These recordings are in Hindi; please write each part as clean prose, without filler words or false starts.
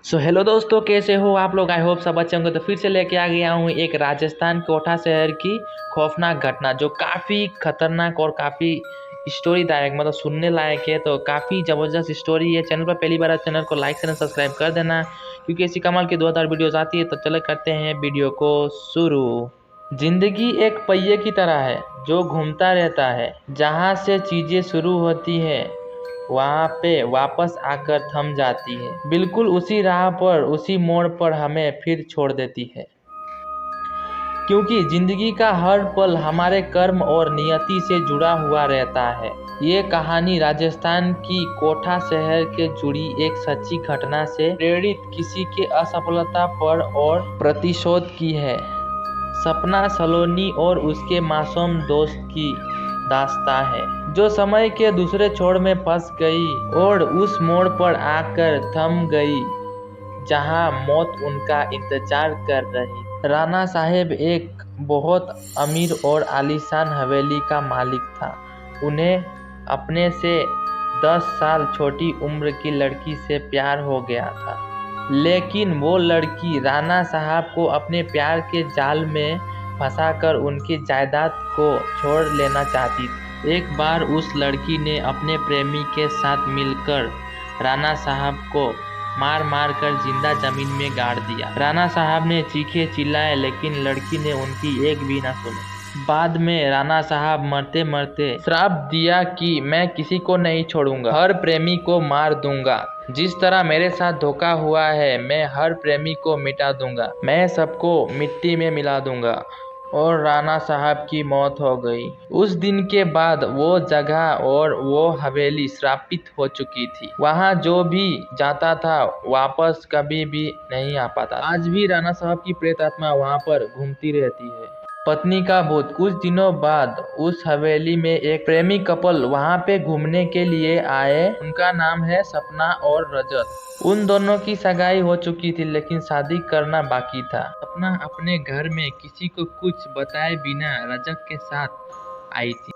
हेलो दोस्तों, कैसे हो आप लोग। आई होप सब अच्छे होंगे। तो फिर से लेके आ गया हूँ एक राजस्थान कोटा शहर की खौफनाक घटना जो काफ़ी खतरनाक और काफ़ी स्टोरीदायक मतलब सुनने लायक है। तो काफ़ी ज़बरदस्त स्टोरी है। चैनल पर पहली बार चैनल को लाइक शेयर सब्सक्राइब कर देना, क्योंकि ऐसी कमाल की 2 वीडियोज़ आती है। तो चलो करते हैं वीडियो को शुरू। जिंदगी एक पहिए की तरह है जो घूमता रहता है। जहाँ से चीज़ें शुरू होती है वहाँ पे वापस आकर थम जाती है। बिल्कुल उसी राह पर, उसी मोड़ पर हमें फिर छोड़ देती है। क्योंकि जिंदगी का हर पल हमारे कर्म और नियति से जुड़ा हुआ रहता है। ये कहानी राजस्थान की कोटा शहर के जुड़ी एक सच्ची घटना से प्रेरित किसी के असफलता पर और प्रतिशोध की है। सपना सलोनी और उसके मासूम दोस्त की दास्तां है, जो समय के दूसरे छोर में फंस गई और उस मोड़ पर आकर थम गई जहां मौत उनका इंतजार कर रही। राणा साहेब एक बहुत अमीर और आलीशान हवेली का मालिक था। उन्हें अपने से 10 साल छोटी उम्र की लड़की से प्यार हो गया था, लेकिन वो लड़की राणा साहब को अपने प्यार के जाल में फंसाकर उनकी जायदाद को छोड़ लेना चाहती थी। एक बार उस लड़की ने अपने प्रेमी के साथ मिलकर राणा साहब को मार मार कर जिंदा जमीन में गाड़ दिया। राणा साहब ने चीखे चिल्लाए, लेकिन लड़की ने उनकी एक भी ना सुनी। बाद में राणा साहब मरते मरते श्राप दिया कि मैं किसी को नहीं छोड़ूंगा, हर प्रेमी को मार दूंगा। जिस तरह मेरे साथ धोखा हुआ है, मैं हर प्रेमी को मिटा दूंगा, मैं सबको मिट्टी में मिला दूंगा। और राणा साहब की मौत हो गई। उस दिन के बाद वो जगह और वो हवेली श्रापित हो चुकी थी। वहाँ जो भी जाता था वापस कभी भी नहीं आ पाता। आज भी राणा साहब की प्रेत आत्मा वहाँ पर घूमती रहती है। पत्नी का भूत। कुछ दिनों बाद उस हवेली में एक प्रेमी कपल वहाँ पे घूमने के लिए आए। उनका नाम है सपना और रजत। उन दोनों की सगाई हो चुकी थी, लेकिन शादी करना बाकी था। सपना अपने घर में किसी को कुछ बताए बिना रजत के साथ आई थी।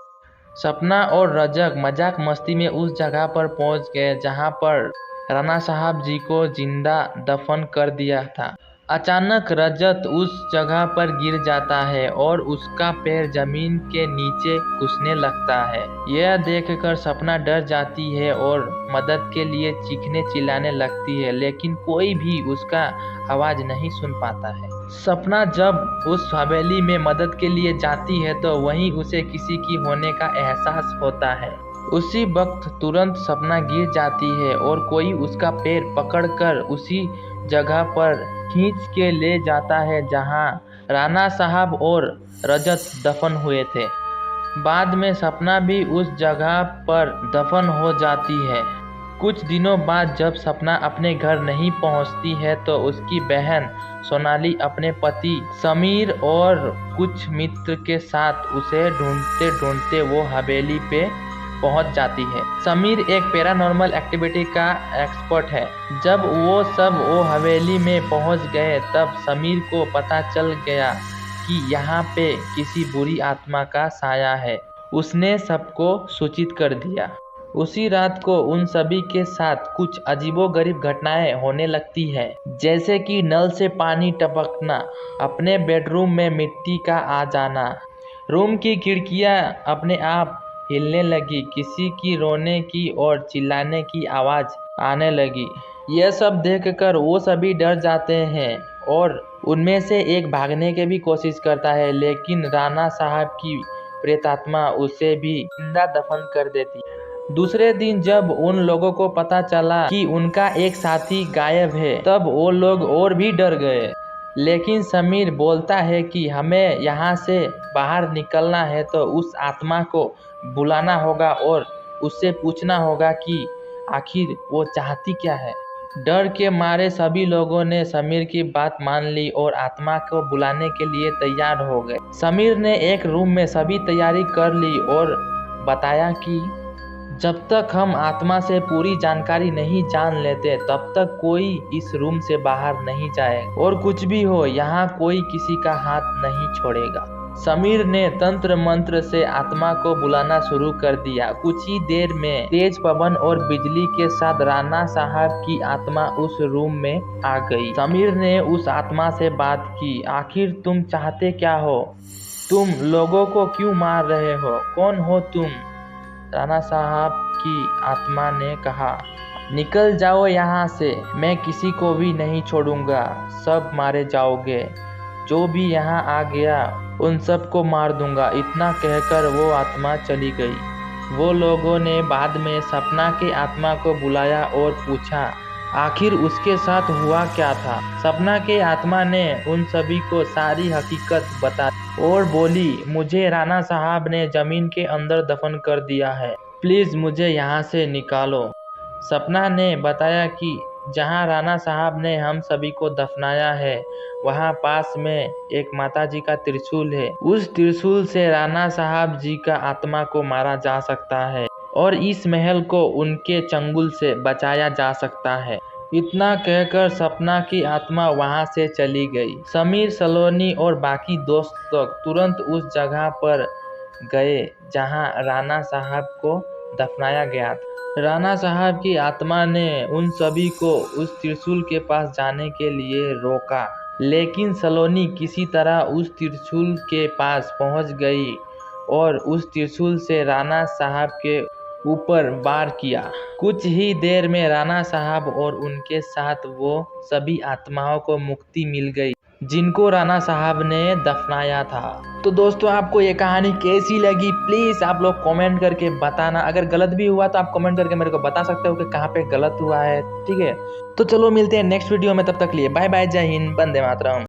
सपना और रजक मजाक मस्ती में उस जगह पर पहुंच गए जहां पर राणा साहब जी को जिंदा दफन कर दिया था। अचानक रजत उस जगह पर गिर जाता है और उसका पैर जमीन के नीचे घुसने लगता है। यह देखकर सपना डर जाती है और मदद के लिए चीखने चिल्लाने लगती है, लेकिन कोई भी उसका आवाज नहीं सुन पाता है। सपना जब उस हवेली में मदद के लिए जाती है तो वहीं उसे किसी की होने का एहसास होता है। उसी वक्त तुरंत सपना गिर जाती है और कोई उसका पैर पकड़कर उसी जगह पर खींच के ले जाता है जहां राणा साहब और रजत दफन हुए थे। बाद में सपना भी उस जगह पर दफन हो जाती है। कुछ दिनों बाद जब सपना अपने घर नहीं पहुंचती है तो उसकी बहन सोनाली अपने पति समीर और कुछ मित्र के साथ उसे ढूंढते ढूंढते वो हवेली पे पहुंच जाती है। समीर एक पैरानॉर्मल एक्टिविटी का एक्सपर्ट है। जब वो सब वो हवेली में पहुंच गए तब समीर को पता चल गया कि यहाँ पे किसी बुरी आत्मा का साया है। उसने सबको सूचित कर दिया। उसी रात को उन सभी के साथ कुछ अजीबोगरीब घटनाएं होने लगती है, जैसे कि नल से पानी टपकना, अपने बेडरूम में मिट्टी का आ जाना, रूम की खिड़कियां अपने आप हिलने लगी, किसी की रोने की और चिल्लाने की आवाज आने लगी। यह सब देखकर वो सभी डर जाते हैं और उनमें से एक भागने की भी कोशिश करता है, लेकिन राणा साहब की प्रेतात्मा उसे भी जिंदा दफन कर देती है। दूसरे दिन जब उन लोगों को पता चला कि उनका एक साथी गायब है, तब वो लोग और भी डर गए। लेकिन समीर बोलता है कि हमें यहाँ से बाहर निकलना है तो उस आत्मा को बुलाना होगा और उससे पूछना होगा कि आखिर वो चाहती क्या है। डर के मारे सभी लोगों ने समीर की बात मान ली और आत्मा को बुलाने के लिए तैयार हो गए। समीर ने एक रूम में सभी तैयारी कर ली और बताया कि जब तक हम आत्मा से पूरी जानकारी नहीं जान लेते तब तक कोई इस रूम से बाहर नहीं जाए, और कुछ भी हो यहाँ कोई किसी का हाथ नहीं छोड़ेगा। समीर ने तंत्र मंत्र से आत्मा को बुलाना शुरू कर दिया। कुछ ही देर में तेज पवन और बिजली के साथ राणा साहब की आत्मा उस रूम में आ गई। समीर ने उस आत्मा से बात की। आखिर तुम चाहते क्या हो? तुम लोगों को क्यों मार रहे हो? कौन हो तुम? राणा साहब की आत्मा ने कहा, निकल जाओ यहाँ से, मैं किसी को भी नहीं छोड़ूंगा, सब मारे जाओगे। जो भी यहाँ आ गया उन सबको मार दूंगा। इतना कहकर वो आत्मा चली गई। वो लोगों ने बाद में सपना के आत्मा को बुलाया और पूछा आखिर उसके साथ हुआ क्या था। सपना के आत्मा ने उन सभी को सारी हकीकत बता और बोली, मुझे राणा साहब ने जमीन के अंदर दफन कर दिया है, प्लीज मुझे यहाँ से निकालो। सपना ने बताया कि जहाँ राणा साहब ने हम सभी को दफनाया है वहाँ पास में एक माताजी का त्रिशूल है। उस त्रिशूल से राणा साहब जी का आत्मा को मारा जा सकता है और इस महल को उनके चंगुल से बचाया जा सकता है। इतना कहकर सपना की आत्मा वहां से चली गई। समीर, सलोनी और बाकी दोस्त लोग तुरंत उस जगह पर गए जहां राणा साहब को दफनाया गया था। राणा साहब की आत्मा ने उन सभी को उस त्रिशूल के पास जाने के लिए रोका, लेकिन सलोनी किसी तरह उस त्रिशूल के पास पहुंच गई और उस त्रिशूल से राणा साहब के ऊपर वार किया। कुछ ही देर में राणा साहब और उनके साथ वो सभी आत्माओं को मुक्ति मिल गई जिनको राणा साहब ने दफनाया था। तो दोस्तों, आपको ये कहानी कैसी लगी प्लीज़ आप लोग कमेंट करके बताना। अगर गलत भी हुआ तो आप कमेंट करके मेरे को बता सकते हो कि कहाँ पे गलत हुआ है, ठीक है। तो चलो मिलते हैं नेक्स्ट वीडियो में, तब तक लिए बाय बाय, जय हिंद, वंदे मातरम।